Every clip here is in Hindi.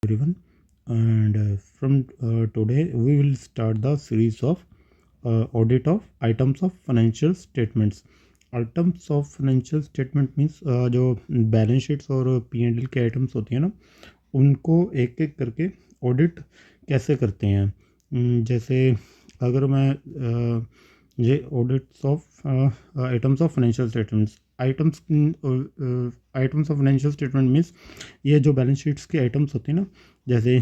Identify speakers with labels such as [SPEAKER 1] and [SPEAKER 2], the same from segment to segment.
[SPEAKER 1] everyone. And from today, we will start the series of audit of items of financial statements. Items of financial statement means जो बैलेंस शीट्स और P&L के आइटम्स होती हैं ना, उनको एक एक करके ऑडिट कैसे करते हैं। जैसे अगर मैं ये audits of items of financial statements, items of financial statement means ये जो बैलेंस शीट्स के आइटम्स होते हैं ना, जैसे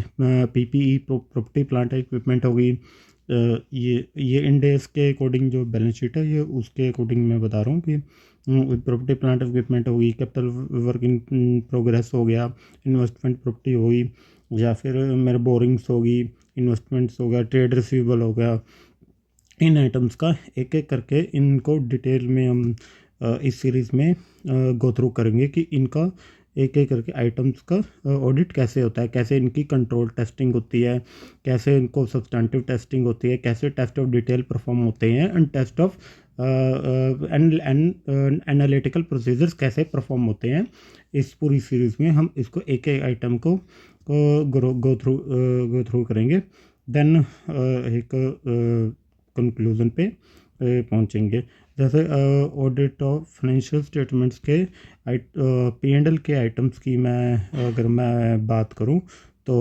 [SPEAKER 1] PPE प्रॉपर्टी प्लांट इक्विपमेंट हो गई। ये इंडेस के अकॉर्डिंग जो बैलेंस शीट है ये उसके अकॉर्डिंग मैं बता रहा हूँ कि प्रॉपर्टी प्लांट इक्विपमेंट होगी, कैपिटल वर्क इन प्रोग्रेस हो गया, इन्वेस्टमेंट प्रॉपर्टी होगी, या फिर मेरे बोरिंग्स होगी, इन्वेस्टमेंट्स हो गया, ट्रेड रिसीवेबल हो गया। इन आइटम्स का एक एक करके इनको डिटेल में हम इस सीरीज़ में गो थ्रू करेंगे कि इनका एक एक करके आइटम्स का ऑडिट कैसे होता है, कैसे इनकी कंट्रोल टेस्टिंग होती है, कैसे इनको सब्सटेंटिव टेस्टिंग होती है, कैसे टेस्ट ऑफ डिटेल परफॉर्म होते हैं, and test of analytical procedures कैसे परफॉर्म होते हैं। इस पूरी सीरीज़ में हम इसको एक एक आइटम को गो थ्रू करेंगे। देन एक कंक्लूजन पे पहुंचेंगे। जैसे ऑडिट ऑफ फाइनेंशियल स्टेटमेंट्स के P&L के आइटम्स की अगर मैं बात करूं तो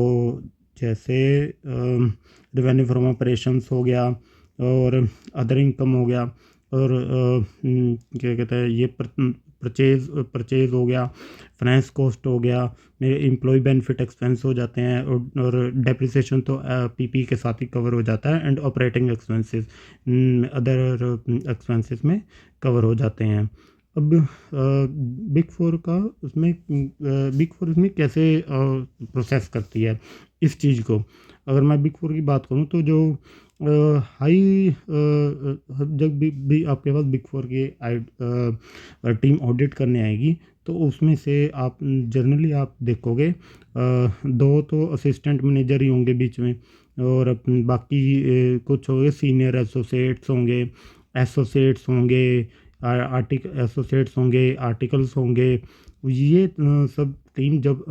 [SPEAKER 1] जैसे रेवेन्यू फ्रॉम ऑपरेशंस हो गया, और अदर इनकम हो गया, और क्या कहते हैं ये परचेज हो गया, फाइनेंस कॉस्ट हो गया, मेरे एम्प्लॉय बेनिफिट एक्सपेंस हो जाते हैं, और डेप्रिसिएशन तो PP के साथ ही कवर हो जाता है, and operating expenses other expenses में कवर हो जाते हैं। अब बिग फोर इसमें कैसे प्रोसेस करती है इस चीज़ को। अगर मैं बिग फोर की बात करूं तो जो जब भी आपके पास बिग फोर की टीम ऑडिट करने आएगी तो उसमें से आप जनरली आप देखोगे दो तो असिस्टेंट मैनेजर ही होंगे बीच में, और बाकी कुछ होंगे सीनियर एसोसिएट्स होंगे, आर्टिकल्स होंगे। ये सब टीम जब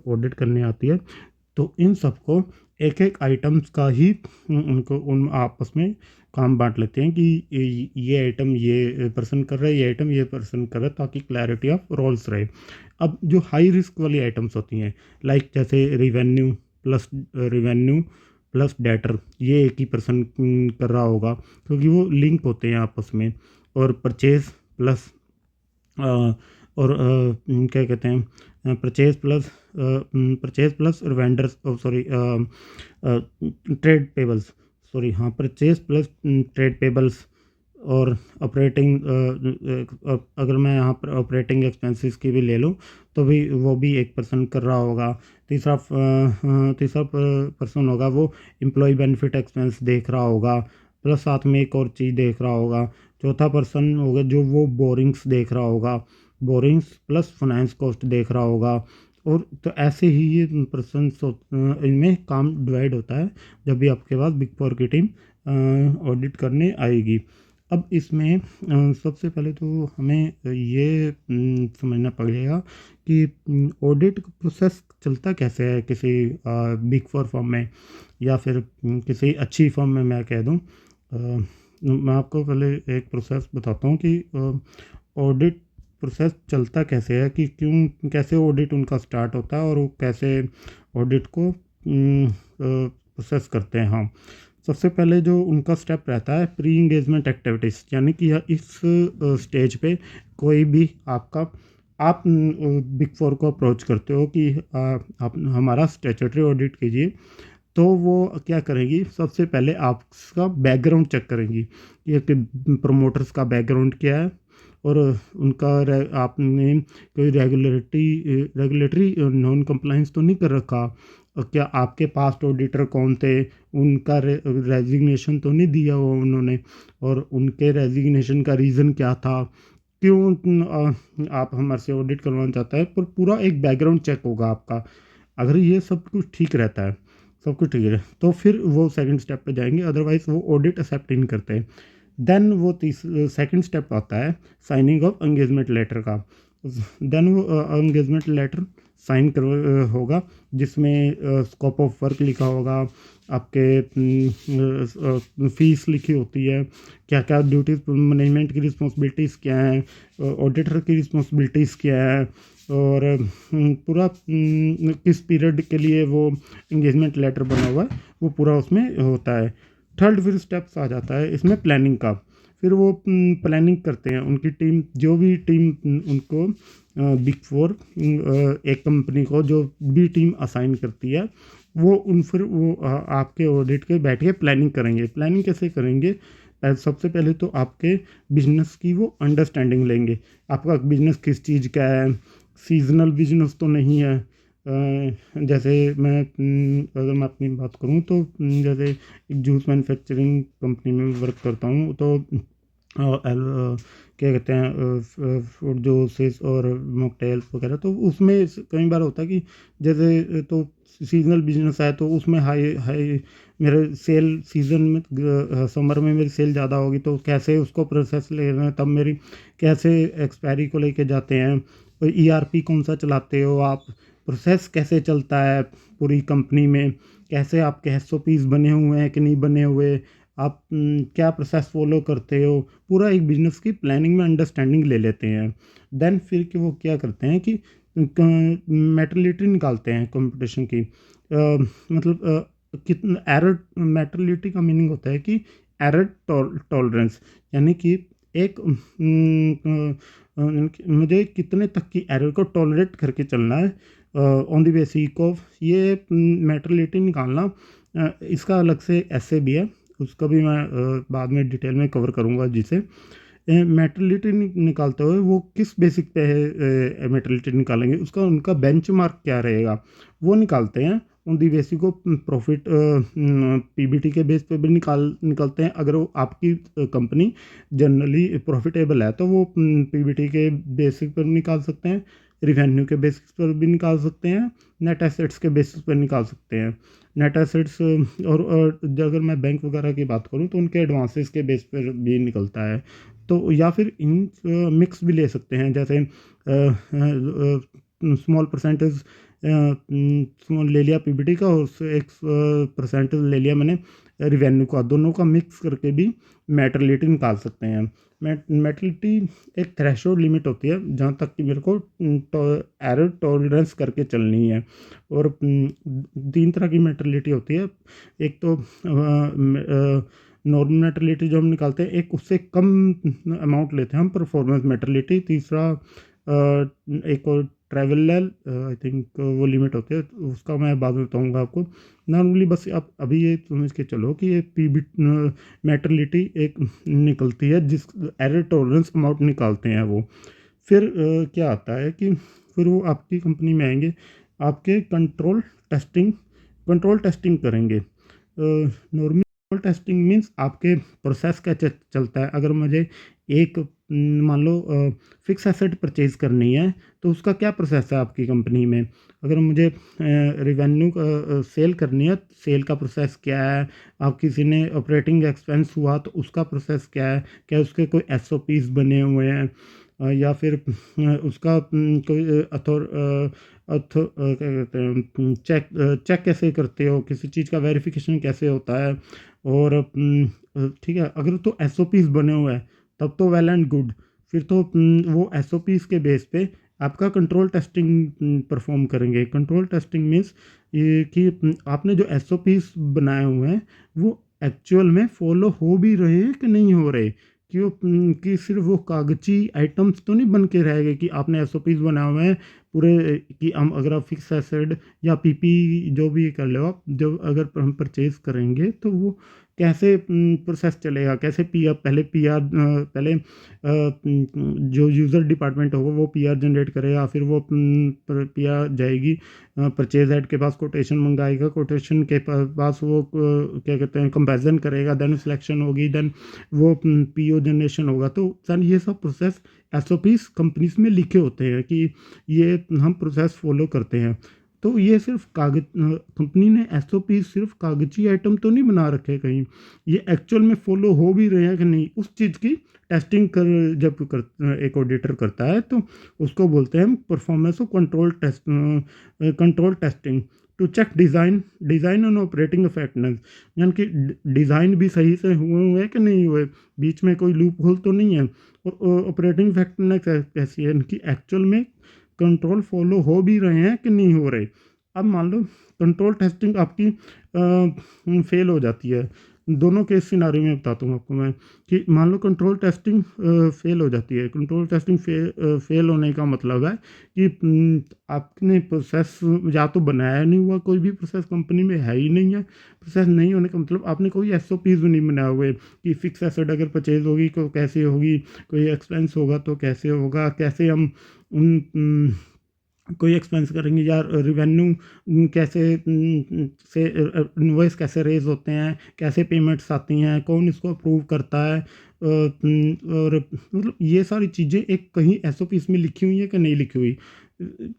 [SPEAKER 1] ऑडिट करने आती है तो इन सबको एक एक आइटम्स का ही उन आपस में काम बांट लेते हैं कि ये आइटम ये पर्सन कर रहा है, ये आइटम ये पर्सन कर रहा है, ताकि क्लैरिटी ऑफ रोल्स रहे। अब जो हाई रिस्क वाली आइटम्स होती हैं, लाइक जैसे रिवेन्यू प्लस डेटर, ये एक ही पर्सन कर रहा होगा क्योंकि वो लिंक होते हैं आपस में, और परचेज प्लस और क्या कहते हैं purchase plus vendors trade payables, purchase plus trade payables, और अगर मैं यहाँ पर ऑपरेटिंग एक्सपेंसेस की भी ले लूँ तो भी वो भी एक पर्सन कर रहा होगा। तीसरा पर्सन होगा वो एम्प्लॉय बेनिफिट एक्सपेंस देख रहा होगा, प्लस साथ में एक और चीज़ देख रहा होगा। चौथा पर्सन होगा जो वो बोरिंग्स देख रहा होगा, बोरिंग्स प्लस फाइनेंस कॉस्ट देख रहा होगा। और तो ऐसे ही ये पर्सन इनमें काम डिवाइड होता है जब भी आपके पास बिग फोर की टीम ऑडिट करने आएगी। अब इसमें सबसे पहले तो हमें ये समझना पड़ेगा कि ऑडिट प्रोसेस चलता कैसे है किसी बिग फोर फर्म में, या फिर किसी अच्छी फर्म में मैं कह दूं। मैं आपको पहले एक प्रोसेस बताता हूँ कि ऑडिट प्रोसेस चलता कैसे है, कि कैसे ऑडिट उनका स्टार्ट होता है और वो कैसे ऑडिट को प्रोसेस करते हैं। हाँ, सबसे पहले जो उनका स्टेप रहता है प्री इंगेजमेंट एक्टिविटीज़, यानी कि इस स्टेज पे कोई भी आप बिग फोर को अप्रोच करते हो कि आप हमारा स्टैट्यूटरी ऑडिट कीजिए, तो वो क्या करेंगी, सबसे पहले आपका बैकग्राउंड चेक करेंगी कि प्रमोटर्स का बैकग्राउंड क्या है, और उनका आपने कोई रेगुलेटरी नॉन कंप्लाइंस तो नहीं कर रखा, और क्या आपके पास्ट ऑडिटर कौन थे, उनका रेजिग्नेशन तो नहीं दिया वो उन्होंने, और उनके रेजिग्नेशन का रीज़न क्या था, क्यों आप हमारे से ऑडिट करवाना चाहता है। पर पूरा एक बैकग्राउंड चेक होगा आपका। अगर ये सब कुछ ठीक रहता है, सब कुछ ठीक है, तो फिर वो सेकंड स्टेप पे जाएंगे, अदरवाइज वो ऑडिट एक्सेप्ट नहीं करते हैं। देन वो सेकंड स्टेप आता है साइनिंग ऑफ एंगेजमेंट लेटर का। देन वो एंगेजमेंट लेटर साइन कर होगा, जिसमें स्कोप ऑफ वर्क लिखा होगा, आपके फीस लिखी होती है, क्या क्या ड्यूटीज, मैनेजमेंट की रिस्पॉन्सिबिलिटीज़ क्या हैं, ऑडिटर की रिस्पॉन्सिबिलिटीज़ क्या है, और पूरा किस पीरियड के लिए वो इंगेजमेंट लेटर बना हुआ है, वो पूरा उसमें होता है। थर्ड फिर स्टेप्स आ जाता है इसमें प्लानिंग का। फिर वो प्लानिंग करते हैं, उनकी टीम, जो भी टीम उनको बिग फोर एक कंपनी को जो भी टीम असाइन करती है, वो फिर वो आपके ऑडिट के बैठ के प्लानिंग करेंगे। प्लानिंग कैसे करेंगे? सबसे पहले तो आपके बिजनेस की वो अंडरस्टैंडिंग लेंगे, आपका बिजनेस किस चीज़ का है, सीजनल बिजनेस तो नहीं है। जैसे अगर मैं अपनी बात करूँ तो जैसे एक जूस मैन्युफैक्चरिंग कंपनी में वर्क करता हूँ, तो क्या कहते हैं, फ्रूट जूसेस और मॉकटेल्स वगैरह, तो उसमें कई बार होता है कि जैसे तो सीजनल बिजनेस है, तो उसमें हाई हाई मेरे सेल सीज़न में समर में मेरी सेल ज़्यादा होगी, तो कैसे उसको प्रोसेस ले रहे हैं, तब मेरी कैसे एक्सपायरी को लेके जाते हैं, ईआरपी कौन सा चलाते हो आप, प्रोसेस कैसे चलता है पूरी कंपनी में, कैसे आपके एसओपीज बने हुए हैं कि नहीं बने हुए, आप क्या प्रोसेस फॉलो करते हो, पूरा एक बिजनेस की प्लानिंग में अंडरस्टैंडिंग ले लेते हैं। देन फिर कि वो क्या करते हैं कि मैटरलिटी निकालते हैं कंपटीशन की। मतलब कितना एरर, मैटरलिटी का मीनिंग होता है कि एरर टॉलरेंस, यानी कि एक मुझे कितने तक की एरर को टॉलरेट करके चलना है ऑन द बेसिस ऑफ ये मैटरलिटी निकालना। इसका अलग से ऐसे भी है, उसका भी मैं बाद में डिटेल में कवर करूँगा। जिसे मैटरलिटी निकालते हुए वो किस बेसिक पे है मैटरलिटी निकालेंगे, उसका उनका बेंचमार्क क्या रहेगा, वो निकालते हैं। उन दी बेसिक को प्रॉफिट पीबीटी के बेस पे भी निकालते हैं। अगर वो आपकी कंपनी जनरली प्रॉफिटेबल है, तो वो पीबीटी के बेसिक पर निकाल सकते हैं, रिवेन्यू के बेसिस पर भी निकाल सकते हैं, नेट एसेट्स के बेसिस पर निकाल सकते हैं। नेट एसेट्स और अगर मैं बैंक वगैरह की बात करूं, तो उनके एडवांसेस के बेस पर भी निकलता है। तो या फिर इन मिक्स भी ले सकते हैं, जैसे स्मॉल परसेंटेज ले लिया पीबीटी का, और एक परसेंटेज ले लिया मैंने रिवेन्यू का, दोनों का मिक्स करके भी मैटरलिटी निकाल सकते हैं। मैटरलिटी एक थ्रेशोल्ड लिमिट होती है जहाँ तक कि मेरे को एरर टॉलरेंस करके चलनी है। और तीन तरह की मैटरलिटी होती है। एक तो नॉर्मल मैटरलिटी जो हम निकालते हैं, एक उससे कम अमाउंट लेते हैं हम, परफॉर्मेंस मैटरलिटी। तीसरा एक और ट्रैवलल, आई थिंक वो लिमिट होती है, उसका मैं बाद में बताऊंगा आपको। नॉर्मली बस आप अभी ये समझ के चलो कि ये पीबी मैटरलिटी एक निकलती है, जिस एरर टॉलरेंस अमाउंट निकालते हैं वो। फिर क्या आता है कि फिर वो आपकी कंपनी में आएंगे, आपके कंट्रोल टेस्टिंग करेंगे। नॉर्मल टेस्टिंग मीन्स आपके प्रोसेस क्या चलता है। अगर मुझे एक मान लो फिक्स एसेट परचेज करनी है, तो उसका क्या प्रोसेस है आपकी कंपनी में। अगर मुझे रिवेन्यू सेल करनी है, सेल का प्रोसेस क्या है। आप किसी ने ऑपरेटिंग एक्सपेंस हुआ, तो उसका प्रोसेस क्या है, क्या उसके कोई एसओपीज बने हुए हैं, या फिर उसका कोई क्या कहते हैं, चेक कैसे करते हो, किसी चीज़ का वेरिफिकेशन कैसे होता है। और ठीक है, अगर तो एसओपीज बने हुए हैं, तब तो वेल एंड गुड। फिर तो वो एसओपीज के बेस पे आपका कंट्रोल टेस्टिंग परफॉर्म करेंगे। कंट्रोल टेस्टिंग मीन्स ये कि आपने जो एसओपीज बनाए हुए हैं, वो एक्चुअल में फॉलो हो भी रहे हैं कि नहीं हो रहे, कि सिर्फ वो कागजी आइटम्स तो नहीं बन के रहेंगे कि आपने एसओपीज बनाए हुए हैं पूरे, कि हम अगर आप फिक्स एसेट या पीपी जो भी कर लो आप, जब अगर हम परचेज करेंगे, तो वो कैसे प्रोसेस चलेगा, कैसे पीआर, पहले जो यूज़र डिपार्टमेंट होगा वो पीआर जनरेट करेगा, फिर वो पीआर जाएगी परचेज हेड के पास, कोटेशन मंगाएगा, कोटेशन के पास वो क्या कहते हैं कंपैरिजन करेगा, देन सिलेक्शन होगी, देन वो पीओ जनरेशन होगा। तो सर ये सब प्रोसेस, एसओपीज कंपनीज में लिखे होते हैं कि ये हम प्रोसेस फॉलो करते हैं। तो ये सिर्फ कागज कंपनी ने एसओपी सिर्फ कागजी आइटम तो नहीं बना रखे कहीं, ये एक्चुअल में फॉलो हो भी रहे हैं कि नहीं, उस चीज़ की टेस्टिंग कर जब एक ऑडिटर करता है तो उसको बोलते हैं performance of control testing to check design and operating effectiveness, यानी कि डिज़ाइन भी सही से हुए हैं कि नहीं हुए, बीच में कोई लूप होल तो नहीं है, और ऑपरेटिंग इफेक्टिवनेस कैसी है, यानी कि एक्चुअल में कंट्रोल फॉलो हो भी रहे हैं कि नहीं हो रहे। अब मान लो कंट्रोल टेस्टिंग आपकी फेल हो जाती है, दोनों केस सिनारियो में बताता हूँ आपको मैं, कि मान लो कंट्रोल टेस्टिंग फेल हो जाती है। कंट्रोल टेस्टिंग फेल होने का मतलब है कि आपने प्रोसेस या तो बनाया नहीं हुआ, कोई भी प्रोसेस कंपनी में है ही नहीं है। प्रोसेस नहीं होने का मतलब आपने कोई एसओपीज भी नहीं बनाए हुए कि फिक्स एसेट अगर परचेज होगी तो कैसे होगी, कोई एक्सपेंस होगा तो कैसे होगा, कैसे हम उन कोई एक्सपेंस करेंगे यार, रिवेन्यू कैसे से इनवॉइस कैसे रेज होते हैं, कैसे पेमेंट्स आती हैं, कौन इसको अप्रूव करता है, और मतलब ये सारी चीज़ें एक कहीं एसओपीस में लिखी हुई है कि नहीं लिखी हुई,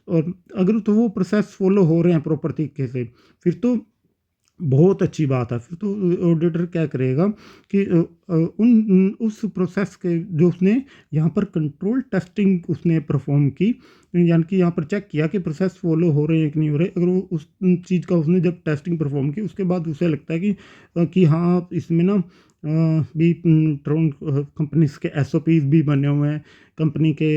[SPEAKER 1] और अगर तो वो प्रोसेस फॉलो हो रहे हैं प्रॉपर तरीके से, फिर तो बहुत अच्छी बात है। फिर तो ऑडिटर क्या करेगा कि उस प्रोसेस के जो उसने यहाँ पर कंट्रोल टेस्टिंग उसने परफॉर्म की, यानी कि यहाँ पर चेक किया कि प्रोसेस फॉलो हो रहे हैं कि नहीं हो रहे, अगर वो उस चीज़ का उसने जब टेस्टिंग परफॉर्म की उसके बाद उसे लगता है कि हाँ इसमें ना भी ट्रोन कंपनीज के एसओपीज भी बने हुए हैं, कंपनी के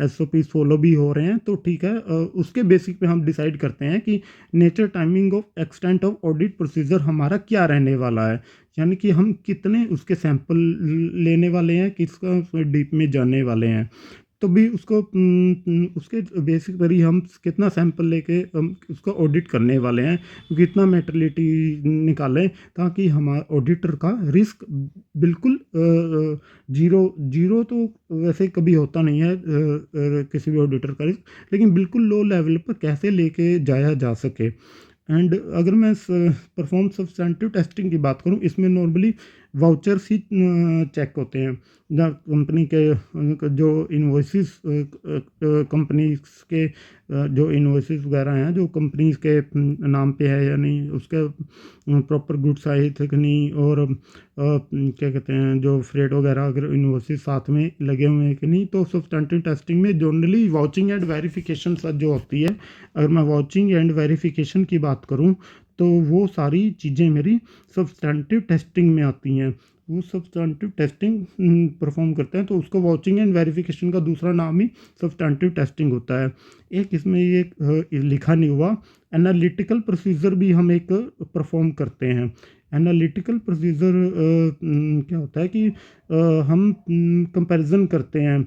[SPEAKER 1] एसओपीज फॉलो भी हो रहे हैं, तो ठीक है, उसके बेसिक पे हम डिसाइड करते हैं कि nature timing of extent of audit procedure हमारा क्या रहने वाला है, यानी कि हम कितने उसके सैंपल लेने वाले हैं, किसका डीप में जाने वाले हैं, तो भी उसको उसके बेसिक पर ही हम कितना सैंपल लेके हम उसको ऑडिट करने वाले हैं, कितना मेटरलिटी निकालें, ताकि हमारा ऑडिटर का रिस्क बिल्कुल जीरो जीरो तो वैसे कभी होता नहीं है किसी भी ऑडिटर का रिस्क, लेकिन बिल्कुल लो लेवल पर कैसे लेके जाया जा सके। एंड अगर मैं परफॉर्म सब्सटेंटिव टेस्टिंग की बात करूं, इसमें नॉर्मली वाउचर्स ही चेक होते हैं, जहाँ कंपनी के जो इन्वॉइसेस कंपनीज के जो इन्वॉइसेस वगैरह हैं जो कंपनीज के नाम पे है या नहीं, उसके प्रॉपर गुड्स आए थे कि नहीं, और क्या कहते हैं जो फ्रेट वगैरह अगर इन्वॉइसेस साथ में लगे हुए हैं कि नहीं, तो सब्सटेंटिव टेस्टिंग में जनरली वाचिंग एंड वेरिफिकेशन जो होती है, अगर मैं वाचिंग एंड वेरिफिकेशन की बात करूं तो वो सारी चीज़ें मेरी सब्सटेंटिव टेस्टिंग में आती हैं। वो सब्सटेंटिव टेस्टिंग परफॉर्म करते हैं, तो उसको वाचिंग एंड वेरिफिकेशन का दूसरा नाम ही सब्सटेंटिव टेस्टिंग होता है। एक इसमें ये लिखा नहीं हुआ, एनालिटिकल प्रोसीजर भी हम एक परफॉर्म करते हैं। एनालिटिकल प्रोसीजर क्या होता है कि हम कंपैरिजन करते हैं,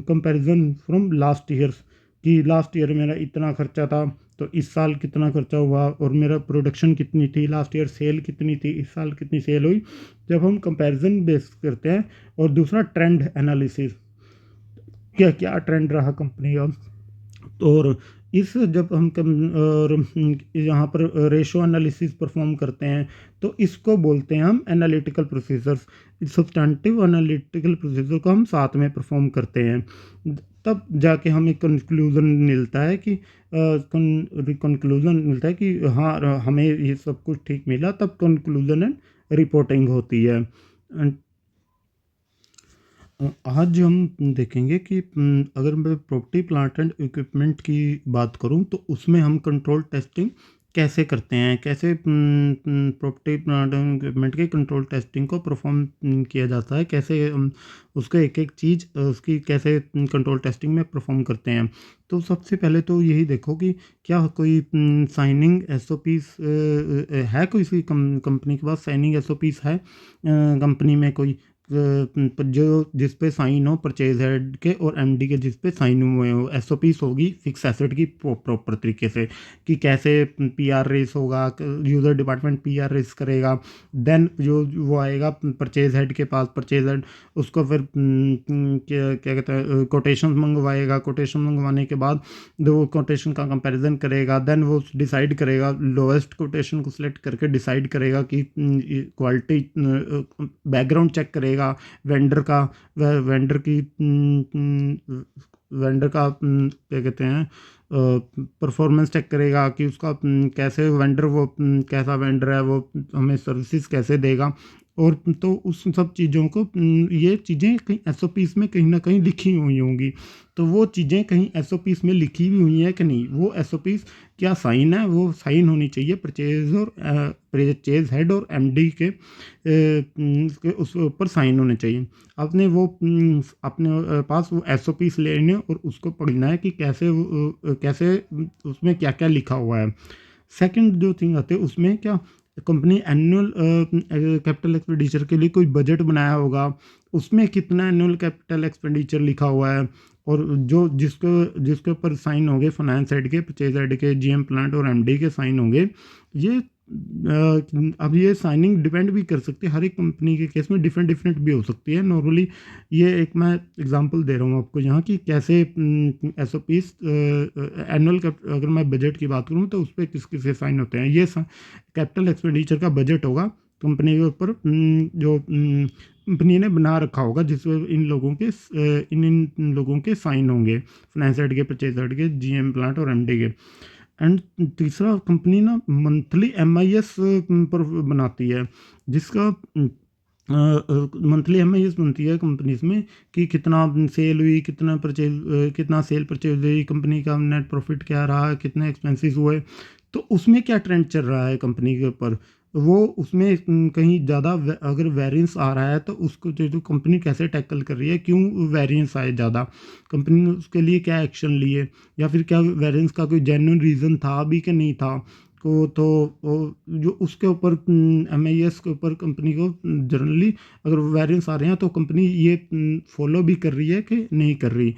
[SPEAKER 1] कंपैरिजन फ्रॉम लास्ट ईयर्स, कि लास्ट ईयर मेरा इतना खर्चा था तो इस साल कितना खर्चा हुआ, और मेरा प्रोडक्शन कितनी थी, लास्ट ईयर सेल कितनी थी, इस साल कितनी सेल हुई, जब हम कंपैरिजन बेस करते हैं। और दूसरा ट्रेंड एनालिसिस, क्या क्या ट्रेंड रहा कंपनी का, और इस जब हम और यहाँ पर रेशो एनालिसिस परफॉर्म करते हैं तो इसको बोलते हैं हम analytical procedures. Substantive analytical procedure को हम साथ में परफॉर्म करते हैं, तब जाके हमें कंक्लूजन मिलता है कि कंक्लूजन मिलता है कि हाँ हमें ये सब कुछ ठीक मिला, तब कंक्लूजन एंड रिपोर्टिंग होती है। आज हम देखेंगे कि अगर मैं प्रॉपर्टी प्लांट एंड इक्विपमेंट की बात करूं तो उसमें हम कंट्रोल टेस्टिंग कैसे करते हैं, कैसे प्रॉपर्टी प्लांट एंड इक्विपमेंट के कंट्रोल टेस्टिंग को परफॉर्म किया जाता है, कैसे हम उसका एक एक चीज़ उसकी कैसे कंट्रोल टेस्टिंग में परफॉर्म करते हैं। तो सबसे पहले तो यही देखो कि क्या कोई साइनिंग एसओपीस है, कोई सी कंपनी के पास साइनिंग एसओपीस है कंपनी में कोई जो जिस पे साइन हो परचेज हेड के और एमडी के, जिस पे साइन हुए हो, एसओपीस होगी फिक्स एसेट की प्रॉपर तरीके से, कि कैसे पीआर रेस होगा, यूज़र डिपार्टमेंट पीआर रेस करेगा, देन जो वो आएगा परचेज हेड के पास, परचेज हेड उसको फिर क्या क्या कहते हैं कोटेशन मंगवाएगा, कोटेशन मंगवाने के बाद वो कोटेशन का कंपैरिजन करेगा, देन वो डिसाइड करेगा, लोएस्ट कोटेशन को सिलेक्ट करके डिसाइड करेगा कि क्वालिटी, बैकग्राउंड चेक करेगा वेंडर का, वेंडर की वेंडर का क्या कहते हैं परफॉर्मेंस चेक करेगा कि उसका कैसे वेंडर वो कैसा वेंडर है, वो हमें सर्विसेज कैसे देगा। और तो उस सब चीज़ों को ये चीज़ें कहीं एसओपीज़ में कहीं ना कहीं लिखी हुई होंगी। तो वो चीज़ें कहीं एसओपीज़ में लिखी भी हुई हैं कि नहीं, वो एसओपीज़ क्या साइन है, वो साइन होनी चाहिए परचेज हेड और एमडी के उस ऊपर साइन होने चाहिए। आपने वो अपने पास वो एसओपीज़ लेने और उसको पढ़ना है कि कैसे उसमें क्या क्या लिखा हुआ है। सेकंड जो थिंग आते हैं उसमें क्या, कंपनी एनुअल कैपिटल एक्सपेंडिचर के लिए कोई बजट बनाया होगा, उसमें कितना एनुअल कैपिटल एक्सपेंडिचर लिखा हुआ है, और जो जिसके ऊपर साइन होंगे फाइनेंस हेड के, परचेज हेड के, जीएम प्लांट और एमडी के साइन होंगे। ये अब ये साइनिंग डिपेंड भी कर सकती है, हर एक कंपनी के केस में डिफरेंट डिफरेंट भी हो सकती है नॉर्मली। ये एक मैं एग्जांपल दे रहा हूँ आपको यहाँ की कैसे एस ओ पीस एनुअल अगर मैं बजट की बात करूँ तो उस पर किस किस के साइन होते हैं। ये कैपिटल एक्सपेंडिचर का बजट होगा कंपनी के ऊपर, जो कंपनी ने बना रखा होगा, जिसमें इन लोगों के साइन होंगे, फाइनेंस हेड के, परचेज हेड के, जीएम प्लांट और एमडी के। एंड तीसरा, कंपनी ना मंथली एमआईएस पर बनाती है, जिसका मंथली एमआईएस बनती है कंपनीज में कि कितना सेल हुई, कितना सेल परचेज हुई, कंपनी का नेट प्रॉफिट क्या रहा, कितने एक्सपेंसेस हुए, तो उसमें क्या ट्रेंड चल रहा है कंपनी के ऊपर। वो उसमें कहीं ज़्यादा अगर वेरिएंस आ रहा है तो उसको जो कंपनी कैसे टैकल कर रही है, क्यों वेरिएंस आए ज़्यादा, कंपनी ने उसके लिए क्या एक्शन लिए, या फिर क्या वेरिएंस का कोई जेन्युइन रीज़न था भी कि नहीं था को। तो जो उसके ऊपर एमआईएस के ऊपर कंपनी को जनरली अगर वेरिएंस आ रहे हैं तो कंपनी ये फॉलो भी कर रही है कि नहीं कर रही।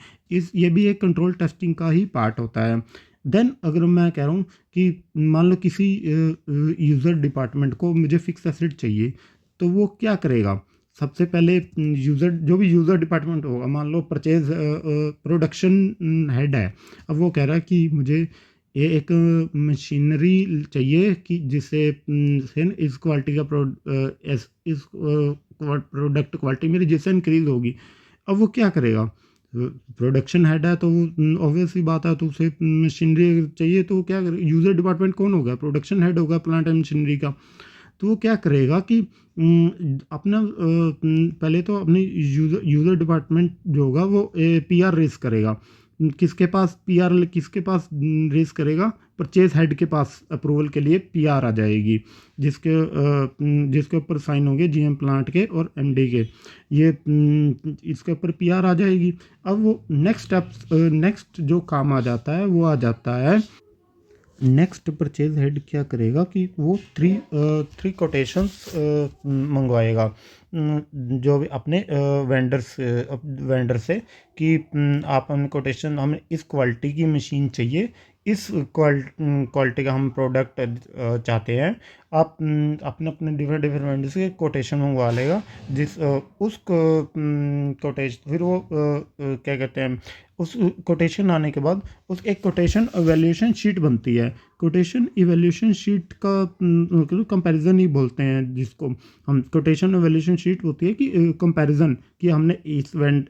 [SPEAKER 1] ये भी एक कंट्रोल टेस्टिंग का ही पार्ट होता है। देन अगर मैं कह रहा हूँ कि मान लो किसी यूज़र डिपार्टमेंट को मुझे फिक्स एसेट चाहिए, तो वो क्या करेगा। सबसे पहले जो भी यूज़र डिपार्टमेंट होगा, मान लो परचेज प्रोडक्शन हेड है, अब वो कह रहा है कि मुझे ये एक मशीनरी चाहिए कि जिससे इस क्वालिटी का इस प्रोडक्ट क्वालिटी मेरी जिससे इंक्रीज होगी। अब वो क्या करेगा, प्रोडक्शन हेड है तो ऑब्वियस सी बात है, तो उसे मशीनरी चाहिए तो क्या करे, यूज़र डिपार्टमेंट कौन होगा, प्रोडक्शन हेड होगा प्लांट एंड मशीनरी का। तो वो क्या करेगा कि अपना पहले तो अपनी यूज़र डिपार्टमेंट जो होगा वो पीआर रेस करेगा। किसके पास पीआर, किसके पास रेस करेगा, परचेज हेड के पास अप्रूवल के लिए पीआर आ जाएगी, जिसके ऊपर साइन होंगे जीएम प्लांट के और एमडी के। ये इसके ऊपर पीआर आ जाएगी। अब वो नेक्स्ट जो काम आ जाता है वो आ जाता है, नेक्स्ट परचेज हेड क्या करेगा कि वो थ्री कोटेशंस मंगवाएगा जो भी अपने वेंडर से कि आप हमें कोटेशन, हमें इस क्वालिटी की मशीन चाहिए, इस क्वालिटी का हम प्रोडक्ट चाहते हैं। आप अपने अपने डिफरेंट डिफरेंट वेंडर से कोटेशन मंगवा लेगा, उस कोटेशन फिर वो क्या कहते हैं, उस कोटेशन आने के बाद उस एक कोटेशन इवैल्यूएशन शीट बनती है। कोटेशन इवैल्यूएशन शीट का कंपैरिजन ही बोलते हैं जिसको हम, कोटेशन इवैल्यूएशन शीट होती है कि कंपैरिजन कि हमने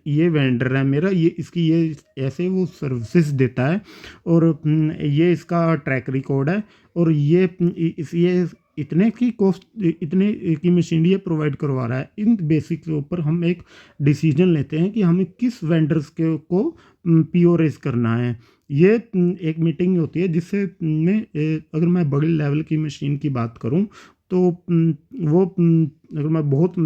[SPEAKER 1] ये वेंडर है मेरा, ये इसकी ये ऐसे वो सर्विसेज देता है, और ये इसका ट्रैक रिकॉर्ड है, और ये इतने की कॉस्ट, इतने की मशीनरी प्रोवाइड करवा रहा है। इन बेसिक के ऊपर हम एक डिसीजन लेते हैं कि हमें किस वेंडर्स को पीओ रेस करना है। ये एक मीटिंग होती है जिससे अगर मैं बड़ी लेवल की मशीन की बात करूं तो वो अगर मैं बहुत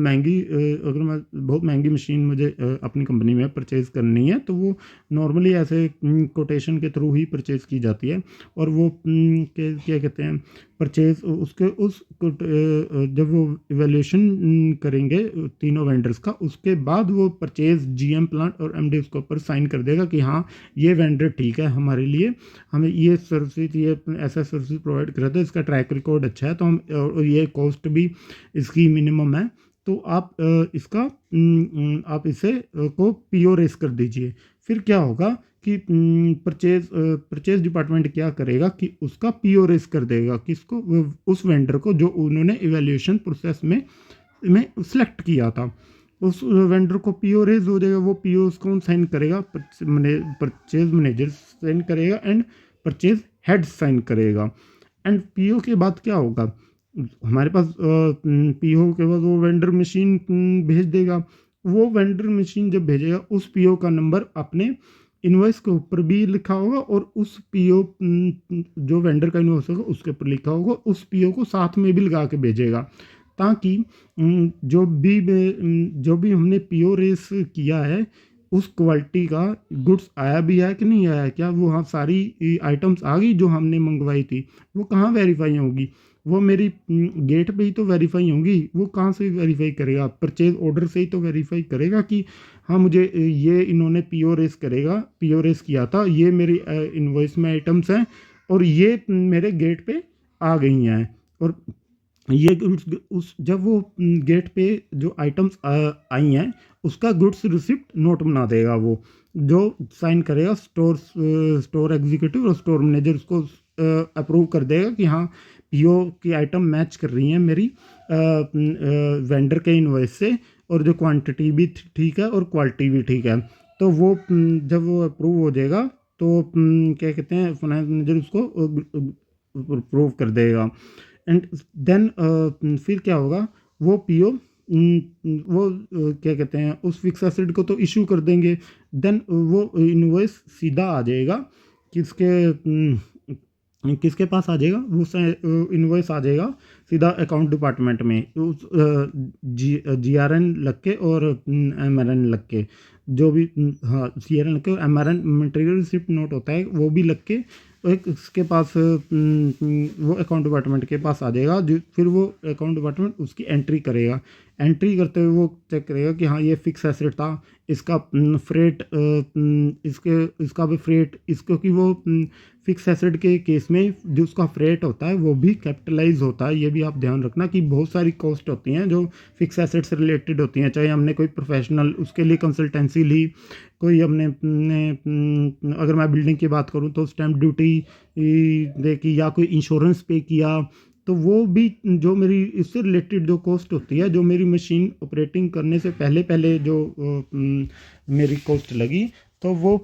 [SPEAKER 1] महंगी मशीन मुझे अपनी कंपनी में परचेज़ करनी है तो वो नॉर्मली ऐसे कोटेशन के थ्रू ही परचेज़ की जाती है। और वो क्या कहते हैं, परचेज़ उसके जब वो इवैल्यूएशन करेंगे तीनों वेंडर्स का, उसके बाद वो परचेज़ जीएम प्लांट और एमडी उसके ऊपर साइन कर देगा कि हाँ ये वेंडर ठीक है हमारे लिए, हमें ये सर्विस, ये ऐसा सर्विस प्रोवाइड कर रहा था, इसका ट्रैक रिकॉर्ड अच्छा है, तो हम और ये कॉस्ट भी इसकी मिनिमम है, तो आप इसे को पीओ रेस कर दीजिए। फिर क्या होगा कि परचेज डिपार्टमेंट क्या करेगा कि उसका पीओ रेस कर देगा किसको, उस वेंडर को जो उन्होंने इवैल्यूएशन प्रोसेस में सिलेक्ट किया था। उस वेंडर को पीओ रेज हो जाएगा, वो पीओ कौन साइन करेगा, परचेज मैनेजर साइन करेगा एंड परचेज हेड साइन करेगा। एंड पीओ के बाद क्या होगा, हमारे पास पीओ के बाद वो वेंडर मशीन भेज देगा। वो वेंडर मशीन जब भेजेगा उस पीओ का नंबर अपने इनवॉइस के ऊपर भी लिखा होगा और उस पीओ जो वेंडर का इनवॉइस होगा उसके ऊपर लिखा होगा, उस पीओ को साथ में भी लगा के भेजेगा, ताकि जो भी हमने पीओ रेस किया है उस क्वालिटी का गुड्स आया भी है कि नहीं आया, क्या वो हाँ सारी आइटम्स आ गई जो हमने मंगवाई थी, वो कहाँ वेरीफाई होगी, वो मेरी गेट पे ही तो वेरीफाई होंगी। वो कहाँ से वेरीफाई करेगा, परचेज ऑर्डर से ही तो वेरीफाई करेगा कि हाँ मुझे ये इन्होंने पीओ रेस करेगा, पीओ रेस किया था, ये मेरी इनवॉइस में आइटम्स हैं और ये मेरे गेट पे आ गई हैं। और ये उस जब वो गेट पे जो आइटम्स आई हैं उसका गुड्स रिसिप्ट नोट बना देगा, वो जो साइन करेगा स्टोर एग्जीक्यूटिव और स्टोर मैनेजर उसको अप्रूव कर देगा कि हाँ पीओ की आइटम मैच कर रही हैं मेरी वेंडर के इनवॉइस से, और जो क्वांटिटी भी ठीक है और क्वालिटी भी ठीक है। तो वो जब वो अप्रूव हो जाएगा तो क्या कहते हैं फाइनेंस मैनेजर उसको अप्रूव कर देगा। एंड देन फिर क्या होगा, वो पीओ वो क्या कहते हैं उस फिक्स एसेट को तो इशू कर देंगे। देन वो इनवॉइस सीधा आ जाएगा किसके पास आ जाएगा, वो इनवॉइस आ जाएगा सीधा अकाउंट डिपार्टमेंट में, उस GRN लग के और MRN लग के, जो भी हाँ CRN लग के और MRN मटेरियल रिसिप्ट नोट होता है वो भी लग के एक उसके पास वो अकाउंट डिपार्टमेंट के पास आ जाएगा। फिर वो अकाउंट डिपार्टमेंट उसकी एंट्री करेगा, एंट्री करते हुए वो चेक करेगा कि हाँ ये फिक्स एसेट था, इसका फ्रेट इसका भी फ्रेट इसको कि वो फिक्स एसेट के केस में जो उसका फ्रेट होता है वो भी कैपिटलाइज होता है। ये भी आप ध्यान रखना कि बहुत सारी कॉस्ट होती हैं जो फिक्स एसेट से रिलेटेड होती हैं, चाहे हमने कोई प्रोफेशनल उसके लिए कंसल्टेंसी ली, कोई हमने अगर मैं बिल्डिंग की बात करूं तो स्टैम्प ड्यूटी देखी या कोई इंश्योरेंस पे किया, तो वो भी जो मेरी इससे रिलेटेड जो कॉस्ट होती है, जो मेरी मशीन ऑपरेटिंग करने से पहले पहले जो मेरी कॉस्ट लगी, तो वो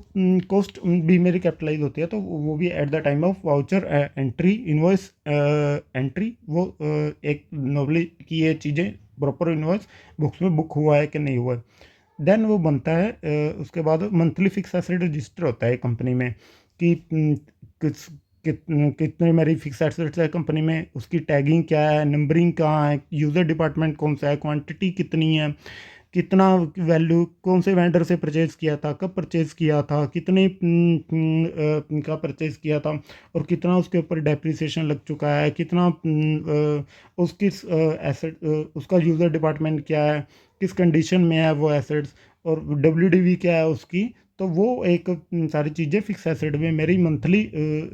[SPEAKER 1] कॉस्ट भी मेरी कैपिटलाइज होती है, तो वो भी eight the time of voucher entry invoice entry वो एक नॉर्मली कि ये चीज़ें प्रॉपर इनवॉइस बुक्स में बुक हुआ है कि नहीं हुआ है। देन वो बनता है उसके बाद मंथली फिक्स एसेट रजिस्टर होता है कंपनी में कि कितने मेरी फिक्स एसेट्स है कंपनी में, उसकी टैगिंग क्या है, नंबरिंग कहाँ है, यूज़र डिपार्टमेंट कौन सा है, क्वांटिटी कितनी है, कितना वैल्यू कौन से वेंडर से परचेज़ किया था, कब परचेज़ किया था, कितने का परचेज़ किया था और कितना उसके ऊपर डेप्रिसिएशन लग चुका है, कितना उसकी एसेट उसका यूज़र डिपार्टमेंट क्या है, किस कंडीशन में है वो एसेट्स, और WDV क्या है उसकी। तो वो एक सारी चीज़ें फिक्स एसेट में मेरी मंथली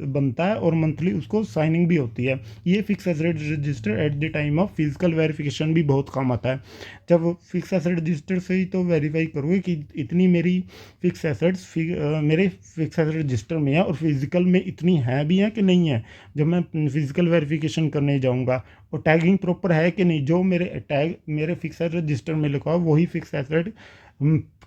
[SPEAKER 1] बनता है और मंथली उसको साइनिंग भी होती है। ये fix asset register eight the time of physical verification भी बहुत काम आता है। जब फिक्स एसेट रजिस्टर से ही तो वेरीफाई करोगे कि इतनी मेरी फिक्स एसेट्स मेरे फिक्स एसेट रजिस्टर में है और फिजिकल में इतनी है भी हैं कि नहीं है। जब मैं फिजिकल वेरिफिकेशन करने जाऊँगा और टैगिंग प्रॉपर है कि नहीं, जो मेरे टैग मेरे फिक्स एसेट रजिस्टर में लिखा हुआ वही फिक्स एसेट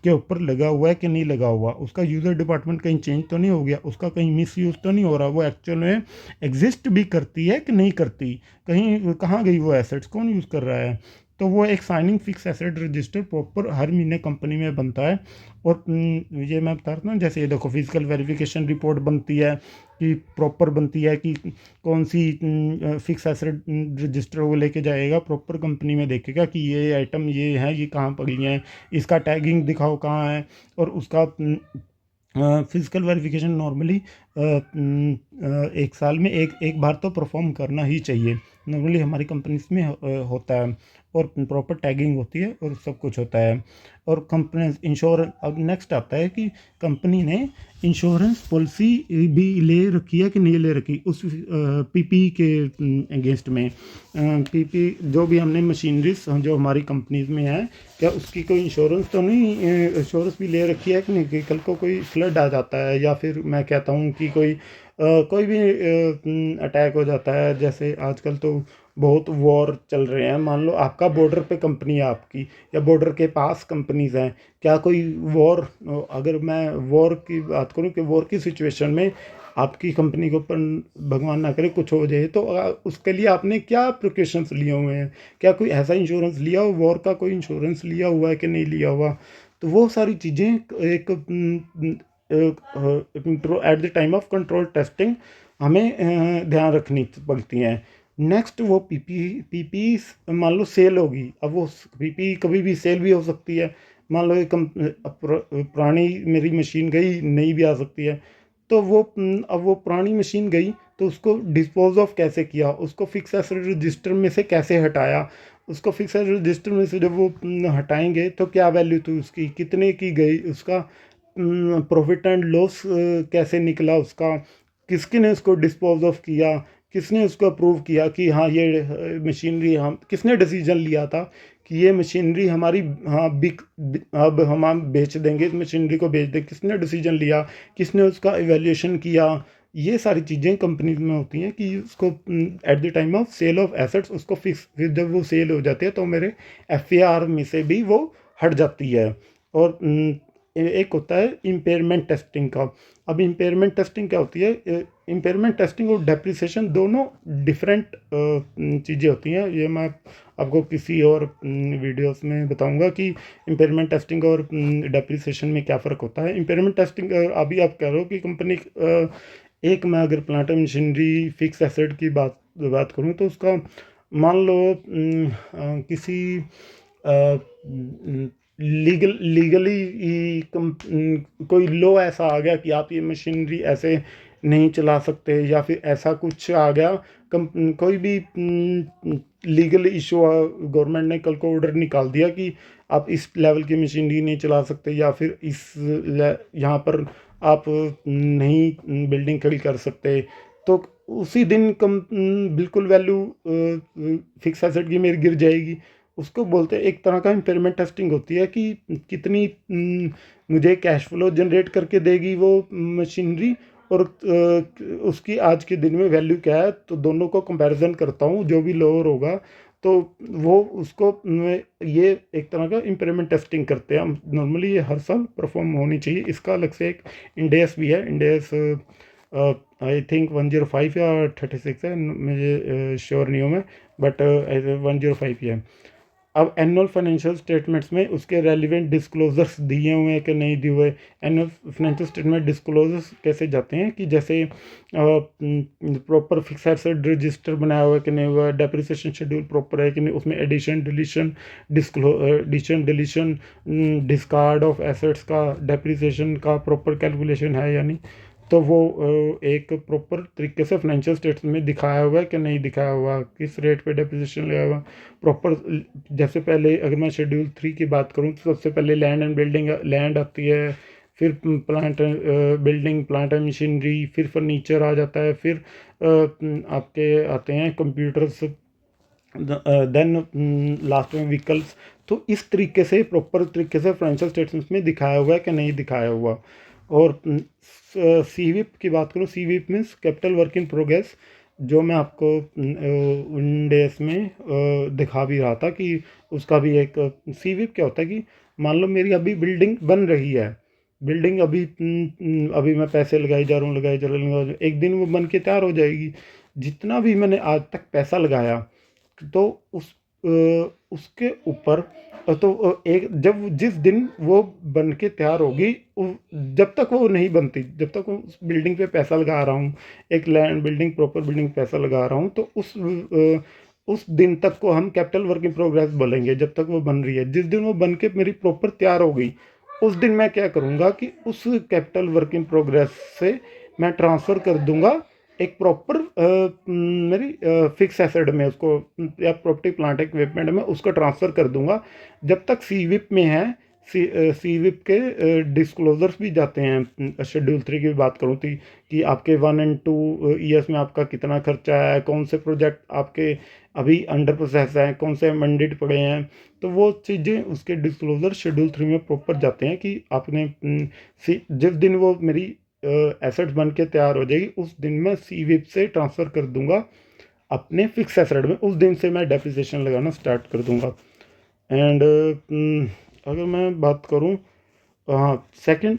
[SPEAKER 1] के ऊपर लगा हुआ है कि नहीं लगा हुआ, उसका यूज़र डिपार्टमेंट कहीं चेंज तो नहीं हो गया, उसका कहीं मिस यूज़ तो नहीं हो रहा, वो एक्चुअल में एग्जिस्ट भी करती है कि नहीं करती, कहीं कहाँ गई वो एसेट्स, कौन यूज़ कर रहा है। तो वो एक signing fix asset register proper हर महीने कंपनी में बनता है। और ये मैं बता रहा हूँ, जैसे ये देखो फिजिकल वेरिफिकेशन रिपोर्ट बनती है कि प्रॉपर बनती है कि कौन सी फिक्स एसेट रजिस्टर वो लेके जाएगा, प्रॉपर कंपनी में देखेगा कि ये आइटम ये है, ये कहाँ पड़ी हैं, इसका टैगिंग दिखाओ कहाँ है। और उसका फिजिकल वेरिफिकेशन नॉर्मली एक साल में एक बार तो परफॉर्म करना ही चाहिए, नॉर्मली हमारी कंपनीज में होता है, और प्रॉपर टैगिंग होती है और सब कुछ होता है। और कंपनी इंश्योरेंस, अब नेक्स्ट आता है कि कंपनी ने इंश्योरेंस पॉलिसी भी ले रखी है कि नहीं ले रखी उस PP के अगेंस्ट में। PP जो भी हमने मशीनरीज जो हमारी कंपनीज में है, क्या उसकी कोई इंश्योरेंस तो नहीं, इंश्योरेंस भी ले रखी है कि नहीं, कि कल को कोई फ्लड आ जाता है या फिर मैं कहता हूँ की कोई भी अटैक हो जाता है, जैसे आजकल तो बहुत वॉर चल रहे हैं, मान लो आपका बॉर्डर पे कंपनी है आपकी, या बॉर्डर के पास कंपनीज हैं, क्या कोई वॉर, अगर मैं वॉर की बात करूं कि वॉर की सिचुएशन में आपकी कंपनी के ऊपर भगवान ना करे कुछ हो जाए, तो उसके लिए आपने क्या प्रिकॉशंस लिए हुए हैं, क्या कोई ऐसा इंश्योरेंस लिया हो, वॉर का कोई इंश्योरेंस लिया हुआ है कि नहीं लिया हुआ। तो वो सारी चीज़ें एक eight the time of control testing हमें ध्यान रखनी पड़ती हैं। नेक्स्ट वो पीपी मान लो सेल होगी, अब वो पीपी कभी भी सेल भी हो सकती है। मान लो एक पुरानी मेरी मशीन गई, नई भी आ सकती है। तो वो अब वो पुरानी मशीन गई, तो उसको डिस्पोज ऑफ कैसे किया, उसको फिक्स एसेट रजिस्टर में से कैसे हटाया, उसको फिक्स एसेट रजिस्टर में से जब वो हटाएंगे तो क्या वैल्यू थी उसकी, कितने की गई, उसका प्रॉफिट एंड लॉस कैसे निकला उसका, किसके ने उसको डिस्पोज ऑफ किया, किसने उसको अप्रूव किया कि हाँ ये मशीनरी, हम किसने डिसीजन लिया था कि ये मशीनरी हमारी, हाँ अब हम बेच देंगे, इस मशीनरी को बेच देंगे, किसने डिसीजन लिया, किसने उसका इवेल्यूएशन किया। ये सारी चीज़ें कंपनी में होती हैं कि उसको at the time of sale of assets उसको फिक्स, फिर जब वो सेल हो जाती है तो मेरे एफ में से भी वो हट जाती है। और एक होता है इम्पेयरमेंट टेस्टिंग का। अब इम्पेयरमेंट टेस्टिंग क्या होती है, इम्पेयरमेंट टेस्टिंग और डेप्रिसिएशन दोनों डिफरेंट चीज़ें होती हैं। ये मैं आपको किसी और वीडियोस में बताऊंगा कि इम्पेयरमेंट टेस्टिंग और डेप्रिसिएशन में क्या फ़र्क होता है। इम्पेयरमेंट टेस्टिंग, अभी आप कह रहे हो कि कंपनी, एक मैं अगर plant and machinery fix asset की बात बात करूँ तो उसका मान लो किसी लीगली कोई लॉ ऐसा आ गया कि आप ये मशीनरी ऐसे नहीं चला सकते, या फिर ऐसा कुछ आ गया, कोई भी लीगल इशू, गवर्नमेंट ने कल को ऑर्डर निकाल दिया कि आप इस लेवल की मशीनरी नहीं चला सकते, या फिर यहाँ पर आप नहीं बिल्डिंग खड़ी कर सकते, तो उसी दिन बिल्कुल वैल्यू फिक्स एसेट की मेरी गिर जाएगी। उसको बोलते हैं, एक तरह का इम्पेयरमेंट टेस्टिंग होती है कि कितनी मुझे कैश फ्लो जनरेट करके देगी वो मशीनरी, और उसकी आज के दिन में वैल्यू क्या है, तो दोनों को कंपैरिजन करता हूँ, जो भी लोअर होगा तो वो उसको ये एक तरह का इम्पेयरमेंट टेस्टिंग करते हैं हम नॉर्मली। ये हर साल परफॉर्म होनी चाहिए। इसका अलग से एक इंडेस भी है, इंडेस आई थिंक 105 या 36 है, मुझे श्योर नहीं हूँ मैं, बट 105 ही है। अब एनुअल फाइनेंशियल स्टेटमेंट्स में उसके रेलिवेंट डिस्क्लोजर्स दिए हुए हैं कि नहीं दिए हुए। एनुअल फाइनेंशियल स्टेटमेंट डिस्क्लोजर्स कैसे जाते हैं कि जैसे प्रॉपर फिक्स एसेट रजिस्टर बनाया हुआ है कि नहीं हुआ, डेप्रिसिएशन शेड्यूल प्रॉपर है कि नहीं, उसमें addition deletion discard of assets का, डेप्रिसिएशन का प्रॉपर कैलकुलेशन है या नहीं। तो वो एक प्रॉपर तरीके से फाइनेंशियल स्टेटमेंट में दिखाया हुआ है कि नहीं दिखाया हुआ, किस रेट पे डेप्रिसिएशन लगा हुआ प्रॉपर। जैसे पहले अगर मैं शेड्यूल 3 की बात करूँ तो सबसे पहले लैंड एंड बिल्डिंग, लैंड आती है, फिर plant building, plant and machinery, फिर फर्नीचर आ जाता है, फिर आपके आते हैं कंप्यूटर्स, देन लास्ट में व्हीकल्स। तो इस तरीके से प्रॉपर तरीके से फाइनेंशियल स्टेटमेंट्स में दिखाया हुआ है कि नहीं दिखाया हुआ। और सीविप की बात करूँ, सीविप means capital work in progress, जो मैं आपको इंडेस में दिखा भी रहा था कि उसका भी एक सीविप क्या होता है कि मान लो मेरी अभी बिल्डिंग बन रही है, बिल्डिंग अभी मैं पैसे लगाई जा रहा हूँ, लगाई जा रहा हूँ, एक दिन वो बन के तैयार हो जाएगी। जितना भी मैंने आज तक पैसा लगाया, तो उसके ऊपर तो एक जब जिस दिन वो बन के तैयार होगी, जब तक वो नहीं बनती, जब तक वो उस बिल्डिंग पे पैसा लगा रहा हूँ, एक लैंड बिल्डिंग प्रॉपर बिल्डिंग पैसा लगा रहा हूँ, तो उस दिन तक को हम कैपिटल वर्क इन प्रोग्रेस बोलेंगे, जब तक वो बन रही है। जिस दिन वो बन के मेरी प्रॉपर तैयार हो गई, उस दिन मैं क्या करूँगा कि उस कैपिटल वर्क इन प्रोग्रेस से मैं ट्रांसफ़र कर दूंगा एक प्रॉपर मेरी फिक्स एसेट में उसको, या प्रॉपर्टी प्लांट इक्विपमेंट में उसको ट्रांसफ़र कर दूंगा। जब तक सीविप में है, सीविप के डिस्क्लोजर्स भी जाते हैं। शेड्यूल 3 की बात करूँ थी कि आपके 1 एंड 2 ईयर्स में आपका कितना खर्चा है, कौन से प्रोजेक्ट आपके अभी अंडर प्रोसेस हैं, कौन से मंडेट पड़े हैं, तो वो चीज़ें उसके डिस्क्लोजर शेड्यूल 3 में प्रॉपर जाते हैं कि आपने जिस दिन वो मेरी एसेट्स बन के तैयार हो जाएगी, उस दिन मैं सीविप से ट्रांसफ़र कर दूंगा अपने फिक्स एसेट में, उस दिन से मैं डेप्रिसिएशन लगाना स्टार्ट कर दूंगा। एंड अगर मैं बात करूं, हाँ सेकंड,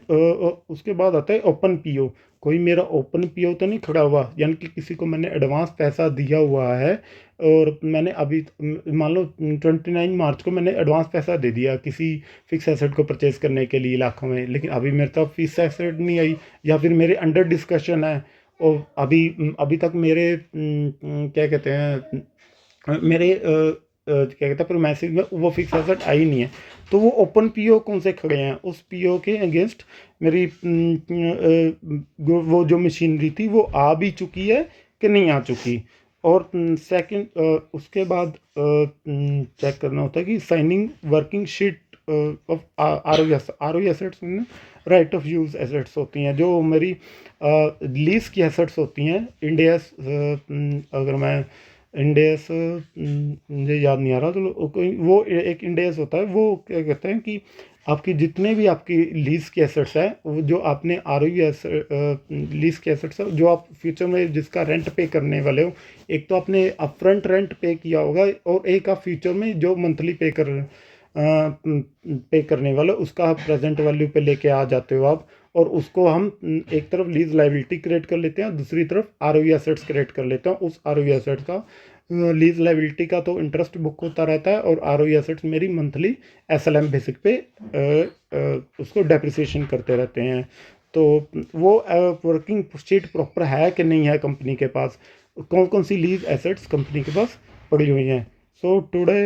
[SPEAKER 1] उसके बाद आता है ओपन पीओ। कोई मेरा ओपन पीओ तो नहीं खड़ा हुआ, यानी कि किसी को मैंने एडवांस पैसा दिया हुआ है और मैंने अभी मान लो 29 मार्च को मैंने एडवांस पैसा दे दिया किसी फिक्स एसेट को परचेज करने के लिए लाखों में, लेकिन अभी मेरे तक फिक्स एसेट नहीं आई, या फिर मेरे अंडर डिस्कशन है और अभी अभी तक मेरे क्या कहते हैं, मेरे क्या कहते हैं प्रोमेसिव में वो फिक्स एसेट आई नहीं है, तो वो ओपन पीओ कौन से खड़े हैं, उस पीओ के अगेंस्ट मेरी वो जो मशीनरी थी वो आ भी चुकी है कि नहीं आ चुकी। और सेकंड उसके बाद चेक करना होता है कि signing working sheet of R O assets, right of use assets होती हैं जो मेरी लीज की एसेट्स होती हैं। इंडियस अगर मैं इंडेस मुझे याद नहीं आ रहा, तो वो एक इंडेस होता है, वो क्या कहते हैं कि आपकी जितने भी आपकी लीज के एसेट्स हैं, वो जो आपने आर लीज के एसेट्स है जो आप फ्यूचर में जिसका रेंट पे करने वाले हो, एक तो आपने अपफ्रंट रेंट पे किया होगा और एक आप फ्यूचर में जो मंथली पे करने वाले उसका आप प्रेजेंट वैल्यू पे लेके आ जाते हो आप, और उसको हम एक तरफ लीज लाइबिलिटी क्रिएट कर लेते हैं, दूसरी तरफ आरओई एसेट्स क्रिएट कर लेते हैं। उस आरओई एसेट्स का लीज लाइबिलिटी का तो इंटरेस्ट बुक होता रहता है और आरओई एसेट्स मेरी मंथली एसएलएम बेसिक पे उसको डेप्रिसिएशन करते रहते हैं। तो वो वर्किंग शीट प्रॉपर है कि नहीं है कंपनी के पास, कौन कौन सी लीज एसेट्स कंपनी के पास पड़ी हुई हैं। So today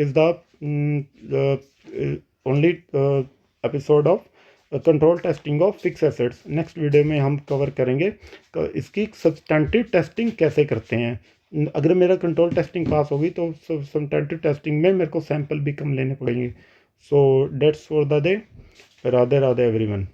[SPEAKER 1] is the only episode of control testing of fix assets. Next video में हम कवर करेंगे इसकी सब्सटेंटिव टेस्टिंग कैसे करते हैं। अगर मेरा कंट्रोल टेस्टिंग पास होगी तो सब्सटेंटिव टेस्टिंग में मेरे को सैंपल भी कम लेने पड़ेंगे। So that's for the day. Radhe Radhe everyone.